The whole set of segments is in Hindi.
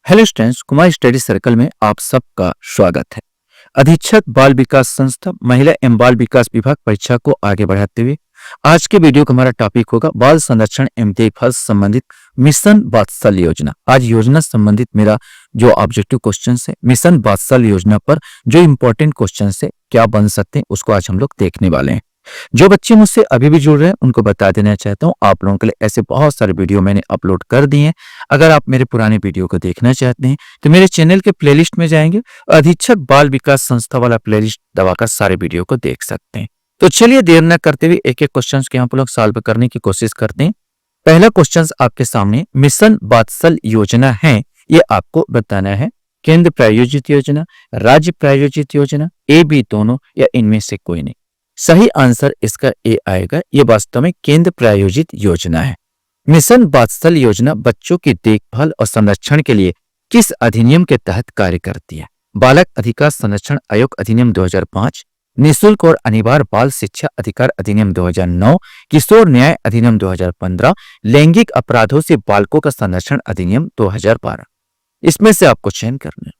Hello students, Kumar study circle में आप सबका स्वागत है। अधीक्षक बाल विकास संस्था महिला एवं बाल विकास विभाग परीक्षा को आगे बढ़ाते हुए आज के वीडियो का हमारा टॉपिक होगा बाल संरक्षण एवं देखभाल से संबंधित मिशन वात्सल्य योजना। आज योजना संबंधित मेरा जो ऑब्जेक्टिव क्वेश्चन है मिशन वात्सल्य योजना पर जो इंपॉर्टेंट क्वेश्चन है क्या बन सकते हैं उसको आज हम लोग देखने वाले हैं। जो बच्चे मुझसे अभी भी जुड़ रहे हैं उनको बता देना चाहता हूँ, आप लोगों के लिए ऐसे बहुत सारे वीडियो मैंने अपलोड कर दिए हैं। अगर आप मेरे पुराने वीडियो को देखना चाहते हैं तो मेरे चैनल के प्लेलिस्ट में जाएंगे, अधीक्षक बाल विकास संस्था वाला प्लेलिस्ट दबाकर सारे वीडियो को देख सकते हैं। तो चलिए देर न करते हुए एक एक क्वेश्चन के हम लोग सॉल्व करने की कोशिश करते हैं। पहला क्वेश्चन आपके सामने मिशन वात्सल्य योजना है, ये आपको बताना है केंद्र प्रायोजित योजना, राज्य प्रायोजित योजना, ए बी दोनों या इनमें से कोई नहीं। सही आंसर इसका ए आएगा, ये वास्तव में केंद्र प्रायोजित योजना है। मिशन वात्सल्य योजना बच्चों की देखभाल और संरक्षण के लिए किस अधिनियम के तहत कार्य करती है? बालक अधिकार संरक्षण आयोग अधिनियम 2005, निःशुल्क और अनिवार्य बाल शिक्षा अधिकार अधिनियम 2009, किशोर न्याय अधिनियम 2015, लैंगिक अपराधों से बालकों का संरक्षण अधिनियम 2012। इसमें से आपको चयन करना है।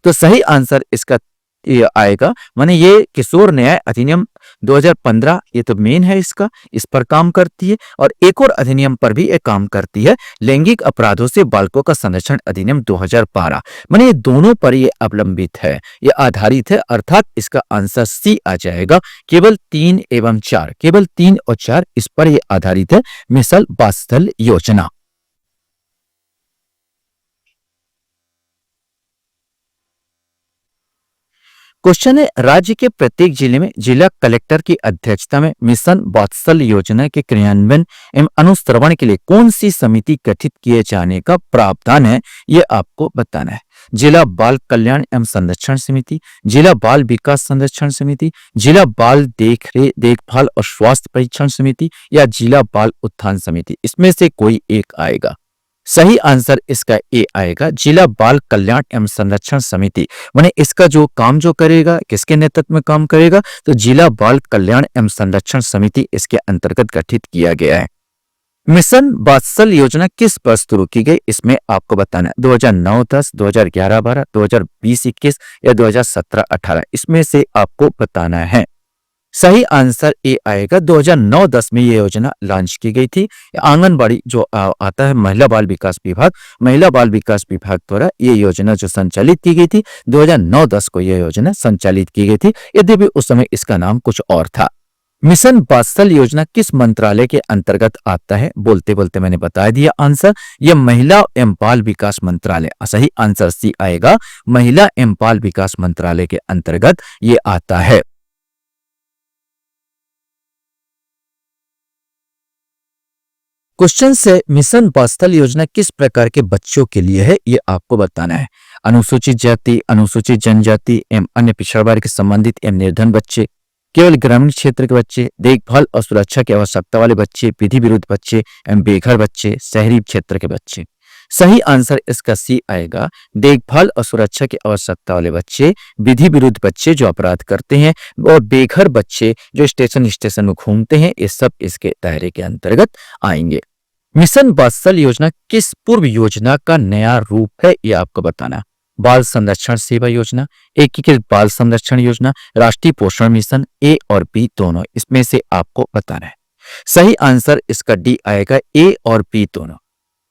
तो सही आंसर इसका ये आएगा, माने ये किशोर न्याय अधिनियम 2015 ये तो मेन है, इसका इस पर काम करती है। और एक और अधिनियम पर भी ये काम करती है, लैंगिक अपराधों से बालकों का संरक्षण अधिनियम 2012। माने ये दोनों पर ये अवलंबित है, ये आधारित है, अर्थात इसका आंसर सी आ जाएगा। केवल 3 एवं 4, केवल 3 और 4 इस पर ये आधारित है मिशन वात्सल्य योजना। क्वेश्चन है, राज्य के प्रत्येक जिले में जिला कलेक्टर की अध्यक्षता में मिशन वात्सल्य योजना के क्रियान्वयन एवं अनुश्रवण के लिए कौन सी समिति गठित किए जाने का प्रावधान है, ये आपको बताना है। जिला बाल कल्याण एवं संरक्षण समिति, जिला बाल विकास संरक्षण समिति, जिला बाल देखभाल और स्वास्थ्य परीक्षण समिति या जिला बाल उत्थान समिति, इसमें से कोई एक आएगा। सही आंसर इसका ए आएगा, जिला बाल कल्याण एवं संरक्षण समिति। माने इसका जो काम जो करेगा, किसके नेतृत्व में काम करेगा, तो जिला बाल कल्याण एवं संरक्षण समिति इसके अंतर्गत गठित किया गया है। मिशन वात्सल्य योजना किस वर्ष शुरू की गई, इसमें आपको बताना है 2009-10, 2011-12, 2020-21 या 2017-18, इसमें से आपको बताना है। सही आंसर ए आएगा, 2009-10 में ये योजना लॉन्च की गई थी। आंगनबाड़ी जो आता है महिला बाल विकास विभाग, महिला बाल विकास विभाग द्वारा ये योजना जो संचालित की गई थी, 2009-10 को ये योजना संचालित की गई थी, यद्यपि उस समय इसका नाम कुछ और था। मिशन वात्सल्य योजना किस मंत्रालय के अंतर्गत आता है? बोलते बोलते मैंने बता दिया आंसर, यह महिला एवं बाल विकास मंत्रालय। सही आंसर सी आएगा, महिला एवं बाल विकास मंत्रालय के अंतर्गत ये आता है। क्वेश्चन से मिशन वात्सल्य योजना किस प्रकार के बच्चों के लिए है, ये आपको बताना है। अनुसूचित जाति, अनुसूचित जनजाति एवं अन्य पिछड़ा वर्ग के संबंधित एवं निर्धन बच्चे, केवल ग्रामीण क्षेत्र के बच्चे, देखभाल और सुरक्षा की आवश्यकता वाले बच्चे, विधि विरुद्ध बच्चे एवं बेघर बच्चे, शहरी क्षेत्र के बच्चे। सही आंसर इसका सी आएगा, देखभाल और सुरक्षा की आवश्यकता वाले बच्चे, विधि विरुद्ध बच्चे जो अपराध करते हैं और बेघर बच्चे जो स्टेशन स्टेशन में घूमते हैं, ये सब इसके दायरे के अंतर्गत आएंगे। मिशन वात्सल्य योजना किस पूर्व योजना का नया रूप है, ये आपको बताना। बाल संरक्षण सेवा योजना, एकीकृत बाल संरक्षण योजना, राष्ट्रीय पोषण मिशन, ए और बी दोनों, इसमें से आपको बताना है। सही आंसर इसका डी आएगा, ए और बी दोनों।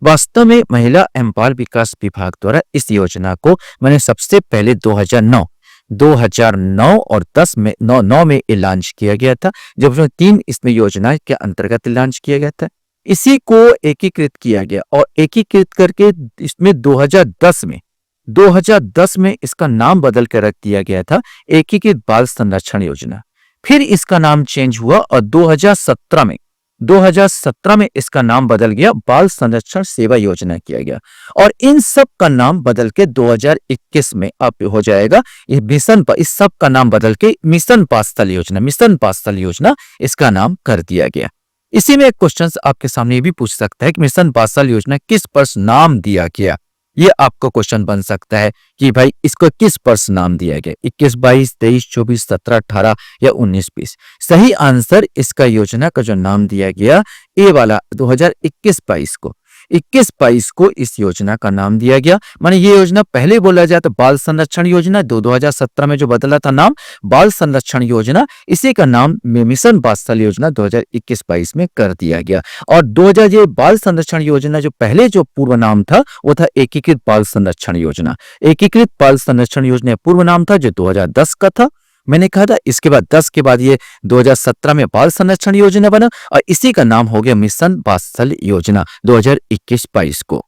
वास्तव में महिला एवं बाल विकास विभाग द्वारा इस योजना को मैंने सबसे पहले 2009 और 10 में 9 में लॉन्च किया गया था, जब 3 इसमें योजना के अंतर्गत लॉन्च किया गया था। इसी को एकीकृत किया गया और एकीकृत करके इसमें 2010 में इसका नाम बदल कर रख दिया गया था एकीकृत बाल संरक्षण योजना। फिर इसका नाम चेंज हुआ और 2017 में इसका नाम बदल गया बाल संरक्षण सेवा योजना किया गया। और इन सब का नाम बदल के 2021 में अब हो जाएगा ये मिशन, इस सब का नाम बदल के मिशन वात्सल्य योजना इसका नाम कर दिया गया। इसी में एक क्वेश्चन आपके सामने ये भी पूछ सकता है कि मिशन वात्सल्य योजना किस वर्ष नाम दिया गया। ये आपको क्वेश्चन बन सकता है कि भाई इसको किस वर्ष नाम दिया गया, 21-22, 23-24, 17-18 या 19-20। सही आंसर इसका योजना का जो नाम दिया गया ए वाला 2021-22 को, 2021-22 को इस योजना का नाम दिया गया। माने ये योजना पहले बोला जाए तो बाल संरक्षण योजना, 2017 में जो बदला था नाम बाल संरक्षण योजना, इसी का नाम मिशन वात्सल योजना 2021-22 में कर दिया गया। और 2000 ये बाल संरक्षण योजना जो पहले जो पूर्व नाम था वो था एकीकृत बाल संरक्षण योजना। एकीकृत बाल संरक्षण योजना पूर्व नाम था जो 2010 का था। मैंने कहा था इसके बाद 10 के बाद ये 2017 में बाल संरक्षण योजना बना और इसी का नाम हो गया मिशन वात्सल योजना 2021-22 को।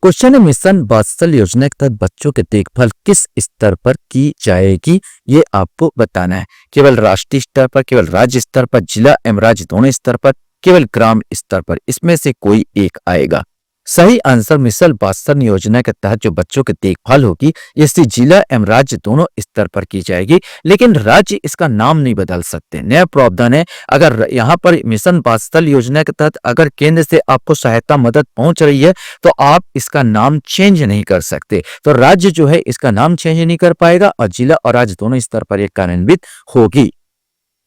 क्वेश्चन है, मिशन वात्सल योजना के तहत बच्चों की देखभाल किस स्तर पर की जाएगी, ये आपको बताना है। केवल राष्ट्रीय स्तर पर, केवल राज्य स्तर पर, जिला एवं राज्य दोनों स्तर पर, केवल ग्राम स्तर पर, इसमें से कोई एक आएगा। सही आंसर मिशन वात्सल योजना के तहत जो बच्चों की देखभाल होगी इससे जिला एवं राज्य दोनों स्तर पर की जाएगी, लेकिन राज्य इसका नाम नहीं बदल सकते। नया प्रावधान है, अगर यहाँ पर मिशन वात्सल योजना के तहत अगर केंद्र से आपको सहायता मदद पहुंच रही है तो आप इसका नाम चेंज नहीं कर सकते। तो राज्य जो है इसका नाम चेंज नहीं कर पाएगा और जिला और राज्य दोनों स्तर पर यह कार्यान्वित होगी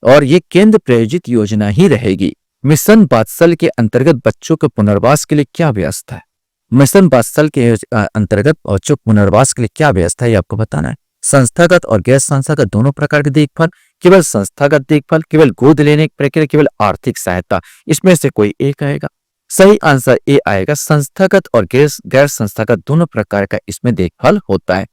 और ये केंद्र प्रायोजित योजना ही रहेगी। मिशन वात्सल के अंतर्गत बच्चों के पुनर्वास के लिए क्या व्यवस्था है? मिशन वात्सल के अंतर्गत बच्चों के पुनर्वास के लिए क्या व्यवस्था है ये आपको बताना है। संस्थागत और गैर संस्थागत दोनों प्रकार की देखभाल, केवल संस्थागत देखभाल, केवल गोद लेने की प्रक्रिया, केवल आर्थिक सहायता, इसमें से कोई एक आएगा। सही आंसर ए आएगा, संस्थागत और गैर संस्थागत दोनों प्रकार का इसमें देखभाल होता है।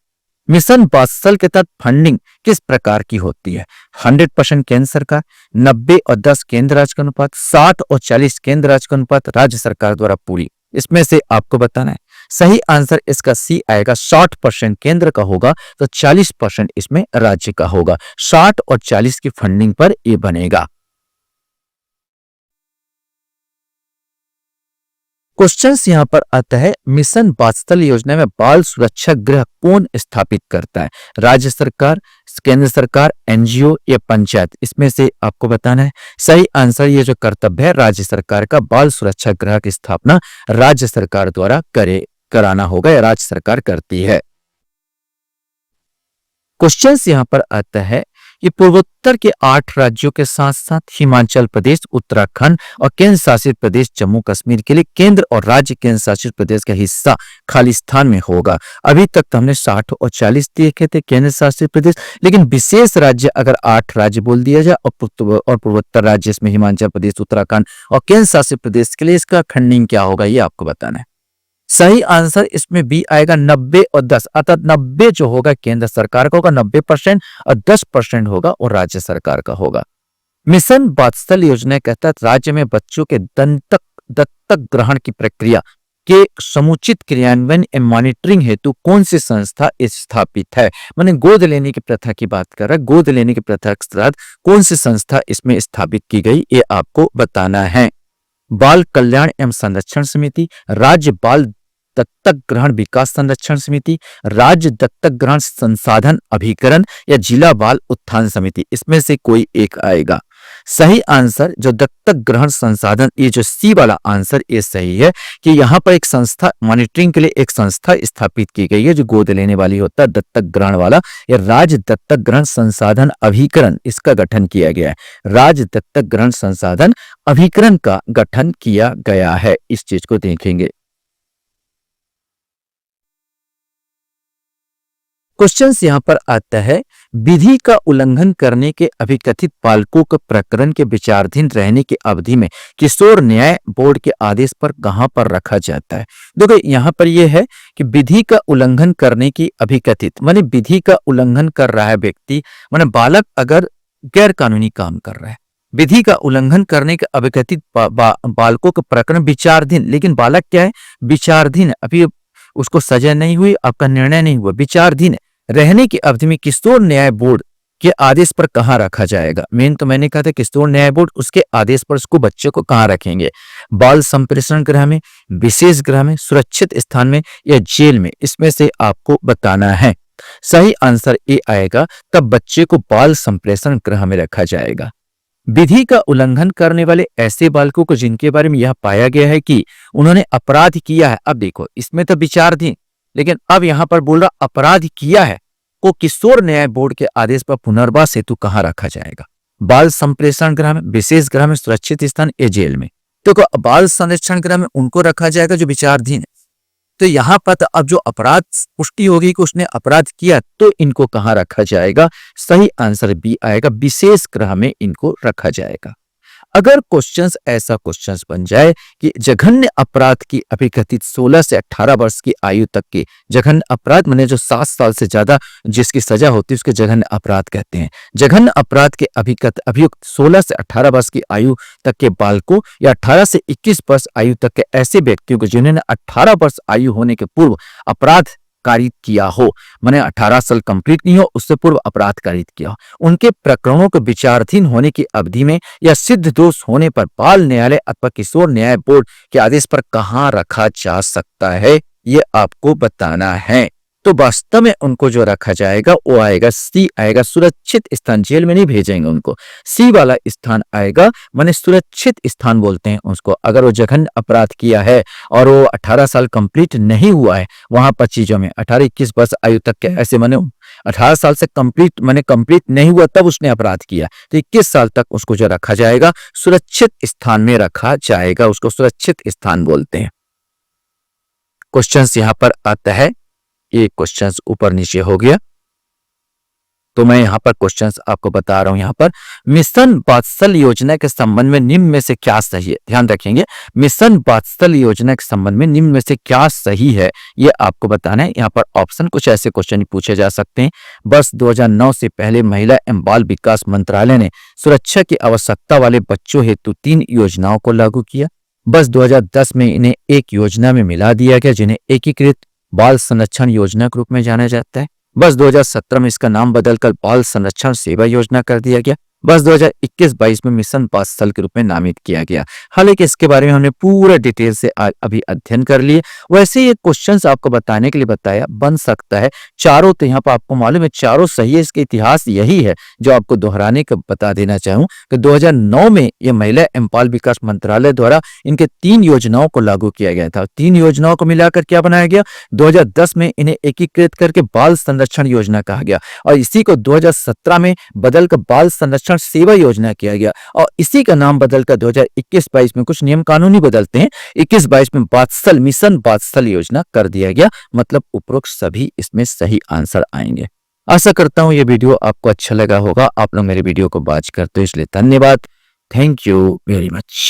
मिशन वात्सल के तहत फंडिंग किस प्रकार की होती है? 100% केंद्र सरकार, 90 और 10 केंद्र राज्य का अनुपात, 60 और 40 केंद्र राज्य का अनुपात, राज्य सरकार द्वारा पूरी, इसमें से आपको बताना है। सही आंसर इसका सी आएगा, 60% केंद्र का होगा तो 40% इसमें राज्य का होगा। 60 और 40 की फंडिंग पर यह बनेगा। क्वेश्चन यहाँ पर आता है, मिशन वात्सल योजना में बाल सुरक्षा गृह कौन स्थापित करता है? राज्य सरकार, केंद्र सरकार, एनजीओ या पंचायत, इसमें से आपको बताना है। सही आंसर ये जो कर्तव्य है राज्य सरकार का, बाल सुरक्षा गृह की स्थापना राज्य सरकार द्वारा कराना होगा या राज्य सरकार करती है। क्वेश्चन यहाँ पर आता है, ये पूर्वोत्तर के 8 राज्यों के साथ साथ हिमाचल प्रदेश, उत्तराखंड और केंद्र शासित प्रदेश जम्मू कश्मीर के लिए केंद्र और राज्य केंद्र शासित प्रदेश का हिस्सा खालिस्तान में होगा। अभी तक तो हमने 60 और 40 देखे थे केंद्र शासित प्रदेश, लेकिन विशेष राज्य अगर 8 राज्य बोल दिया जाए और पूर्वोत्तर राज्य इसमें हिमाचल प्रदेश, उत्तराखंड और केंद्र शासित प्रदेश के लिए इसका खंडिंग क्या होगा ये आपको बताना है। सही आंसर इसमें बी आएगा, 90 और 10, अर्थात 90 जो होगा केंद्र सरकार का होगा 90% और 10% होगा और राज्य सरकार का होगा। मिशन वात्सल योजना के तहत राज्य में बच्चों के दत्तक ग्रहण की प्रक्रिया के समुचित क्रियान्वयन एवं मॉनिटरिंग हेतु कौन सी संस्था स्थापित है? माने गोद लेने की प्रथा की बात कर रहा है, गोद लेने की प्रथा के तहत कौन सी संस्था इसमें स्थापित की गई ये आपको बताना है। बाल कल्याण एवं संरक्षण समिति, राज्य बाल दत्तक ग्रहण विकास संरक्षण समिति, राज्य दत्तक ग्रहण संसाधन अभिकरण या जिला बाल उत्थान समिति, इसमें से कोई एक आएगा। सही आंसर जो दत्तक ग्रहण संसाधन, ये जो सी वाला आंसर ये सही है कि यहाँ पर एक संस्था मॉनिटरिंग के लिए एक संस्था स्थापित की गई है जो गोद लेने वाली होता है दत्तक ग्रहण वाला, या राज्य दत्तक ग्रहण संसाधन अभिकरण, इसका गठन किया गया है। राज्य दत्तक ग्रहण संसाधन अभिकरण का गठन किया गया है, इस चीज को देखेंगे। क्वेश्चन यहाँ पर आता है, विधि का उल्लंघन करने के अभिकथित बालकों के प्रकरण के विचाराधीन रहने की अवधि में किशोर न्याय बोर्ड के आदेश पर कहां पर रखा जाता है? देखो यहाँ पर यह है कि विधि का उल्लंघन करने की अभिकथित माने विधि का उल्लंघन कर रहा है व्यक्ति, माने बालक अगर गैर कानूनी काम कर रहा है, विधि का उल्लंघन करने के अभिकथित बालकों के प्रकरण विचाराधीन, लेकिन बालक क्या है? विचाराधीन है, अभी उसको सजा नहीं हुई, आपका निर्णय नहीं हुआ, विचाराधीन रहने की अवधि में किशोर न्याय बोर्ड के आदेश पर कहां रखा जाएगा? मेन तो मैंने कहा था किशोर न्याय बोर्ड, उसके आदेश पर उसको बच्चे को कहां रखेंगे? बाल संप्रेषण गृह में, विशेष गृह में, सुरक्षित स्थान में या जेल में, इसमें से आपको बताना है। सही आंसर ए आएगा, तब बच्चे को बाल संप्रेषण गृह में रखा जाएगा। विधि का उल्लंघन करने वाले ऐसे बालकों को जिनके बारे में यह पाया गया है कि उन्होंने अपराध किया है, अब देखो इसमें तो विचाराधीन, लेकिन अब यहां पर बोल रहा अपराध किया है, को किशोर न्याय बोर्ड के आदेश पर पुनर्वास हेतु कहां रखा जाएगा? बाल संप्रेषण गृह में, विशेष गृह में, सुरक्षित स्थान या जेल में। तो बाल संरक्षण गृह में उनको रखा जाएगा जो विचाराधीन है। तो यहाँ पर तो अब जो अपराध पुष्टि होगी कि उसने अपराध किया, तो इनको कहाँ रखा जाएगा? सही आंसर बी आएगा, विशेष गृह में इनको रखा जाएगा। अगर क्वेश्चंस ऐसा क्वेश्चंस बन जाए कि जघन्य अपराध की अभिकथित 16 से 18 वर्ष की आयु तक के जघन्य अपराध, माने जो 7 साल से ज्यादा जिसकी सजा होती है उसके जघन्य अपराध कहते हैं। जघन्य अपराध के अभियुक्त 16 से 18 वर्ष की आयु तक के बालकों या 18 से 21 वर्ष आयु तक के ऐसे व्यक्तियों को जिन्होंने 18 वर्ष आयु होने के पूर्व अपराध कारित किया हो, माने 18 साल कंप्लीट नहीं हो उससे पूर्व अपराध कारित किया हो, उनके प्रकरणों के विचाराधीन होने की अवधि में या सिद्ध दोष होने पर बाल न्यायालय अथवा किशोर न्याय बोर्ड के आदेश पर कहां रखा जा सकता है, ये आपको बताना है। तो वास्तव में उनको जो रखा जाएगा वो आएगा सी आएगा, सुरक्षित स्थान। जेल में नहीं भेजेंगे उनको, सी वाला स्थान आएगा, माने सुरक्षित स्थान बोलते हैं उसको। अगर वो जघन्य अपराध किया है और वो 18 साल कंप्लीट नहीं हुआ है, वहां पर चीजों में 18-21 वर्ष आयु तक के ऐसे, माने 18 साल से कंप्लीट माने कंप्लीट नहीं हुआ तब उसने अपराध किया, तो 21 साल तक उसको जो रखा जाएगा सुरक्षित स्थान में रखा जाएगा, उसको सुरक्षित स्थान बोलते हैं। क्वेश्चन यहां पर आता है, ये क्वेश्चंस ऊपर नीचे हो गया, तो मैं यहाँ पर क्वेश्चंस आपको बता रहा हूं। यहाँ पर मिशन वात्सल्य योजना के संबंध में निम्न में से क्या सही है, ध्यान रखेंगे। मिशन वात्सल्य योजना के संबंध में निम्न में से क्या सही है, ये आपको बताना है। यहाँ पर ऑप्शन कुछ ऐसे क्वेश्चन पूछे जा सकते हैं। वर्ष 2009 से पहले महिला एवं बाल विकास मंत्रालय ने सुरक्षा की आवश्यकता वाले बच्चों हेतु 3 योजनाओं को लागू किया। वर्ष 2010 में इन्हें एक योजना में मिला दिया गया जिन्हें एकीकृत बाल संरक्षण योजना के रूप में जाना जाता है। वर्ष 2017 में इसका नाम बदलकर बाल संरक्षण सेवा योजना कर दिया गया। वर्ष 2021-22 में मिशन वात्सल्य के रूप में नामित किया गया। हालांकि इसके बारे में हमने पूरा डिटेल से अभी अध्ययन कर लिए। वैसे ये क्वेश्चंस आपको बताने के लिए बताया, बन सकता है चारों, तो यहाँ पर आपको मालूम है चारों सही है। इसका इतिहास यही है जो आपको दोहराने का बता देना चाहूँ कि 2009 में ये महिला एवं बाल विकास मंत्रालय द्वारा इनके 3 योजनाओं को लागू किया गया था। 3 योजनाओं को मिलाकर क्या बनाया गया, 2010 में इन्हें एकीकृत करके बाल संरक्षण योजना कहा गया और इसी को 2017 में बदलकर बाल संरक्षण सेवा योजना किया गया और इसी का नाम बदलकर 2021-22 में कुछ नियम कानूनी बदलते हैं, 21-22 में वात्सल्य मिशन वात्सल्य योजना कर दिया गया। मतलब उपरोक्त सभी इसमें सही आंसर आएंगे। आशा करता हूं ये वीडियो आपको अच्छा लगा होगा। आप लोग मेरे वीडियो को वॉच करते हो इसलिए धन्यवाद। Thank you very much.